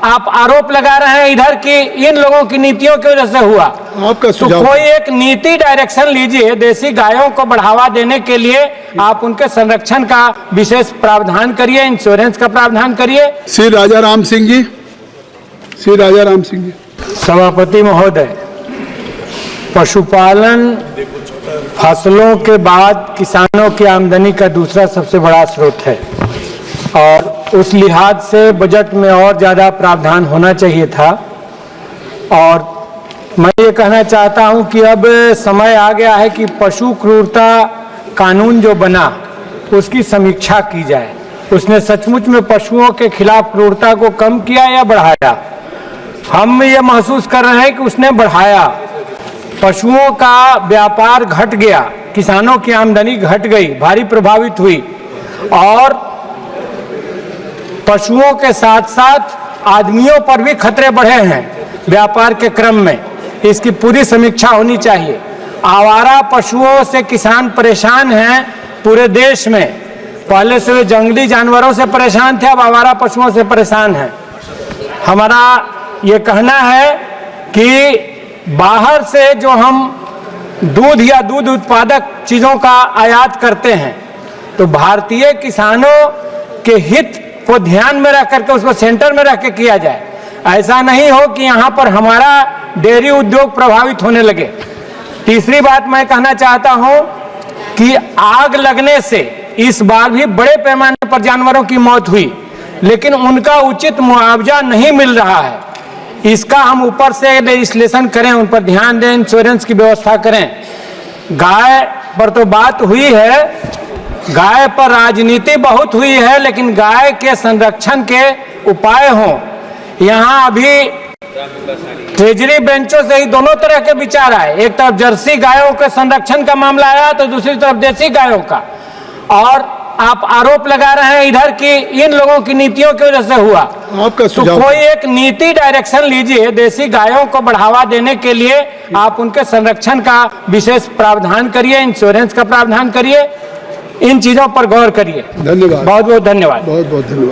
आप आरोप लगा रहे हैं इधर की इन लोगों की नीतियों की वजह से हुआ। आपका तो कोई एक नीति डायरेक्शन लीजिए, देसी गायों को बढ़ावा देने के लिए आप उनके संरक्षण का विशेष प्रावधान करिए, इंश्योरेंस का प्रावधान करिए। श्री राजा राम सिंह जी, श्री राजा राम सिंह जी। सभापति महोदय, पशुपालन फसलों के बाद किसानों की आमदनी का दूसरा सबसे बड़ा स्रोत है और उस लिहाज से बजट में और ज़्यादा प्रावधान होना चाहिए था। और मैं ये कहना चाहता हूं कि अब समय आ गया है कि पशु क्रूरता कानून जो बना उसकी समीक्षा की जाए। उसने सचमुच में पशुओं के खिलाफ क्रूरता को कम किया या बढ़ाया? हम ये महसूस कर रहे हैं कि उसने बढ़ाया। पशुओं का व्यापार घट गया, किसानों की आमदनी घट गई, भारी प्रभावित हुई और पशुओं के साथ साथ आदमियों पर भी खतरे बढ़े हैं व्यापार के क्रम में। इसकी पूरी समीक्षा होनी चाहिए। आवारा पशुओं से किसान परेशान हैं पूरे देश में। पहले से वे जंगली जानवरों से परेशान थे, अब आवारा पशुओं से परेशान हैं। हमारा ये कहना है कि बाहर से जो हम दूध या दूध उत्पादक चीज़ों का आयात करते हैं तो भारतीय किसानों के हित को ध्यान में रख करके उसको सेंटर में रख के किया जाए। ऐसा नहीं हो कि यहाँ पर हमारा डेयरी उद्योग प्रभावित होने लगे। तीसरी बात मैं कहना चाहता हूँ कि आग लगने से इस बार भी बड़े पैमाने पर जानवरों की मौत हुई, लेकिन उनका उचित मुआवजा नहीं मिल रहा है। इसका हम ऊपर से लेजिस्लेशन करें, उन पर ध्यान दें, इंश्योरेंस की व्यवस्था करें। गाय पर तो बात हुई है, गाय पर राजनीति बहुत हुई है, लेकिन गाय के संरक्षण के उपाय हों। यहाँ अभी ट्रेजरी बेंचों से ही दोनों तरह के विचार आए। एक तरफ जर्सी गायों के संरक्षण का मामला आया तो दूसरी तरफ देसी गायों का। और आप आरोप लगा रहे हैं इधर की इन लोगों की नीतियों की वजह से हुआ। आपका तो कोई एक नीति डायरेक्शन लीजिए, देसी गायों को बढ़ावा देने के लिए आप उनके संरक्षण का विशेष प्रावधान करिए, इंश्योरेंस का प्रावधान करिए। इन चीजों पर गौर करिए। धन्यवाद, बहुत बहुत धन्यवाद। बहुत बहुत धन्यवाद।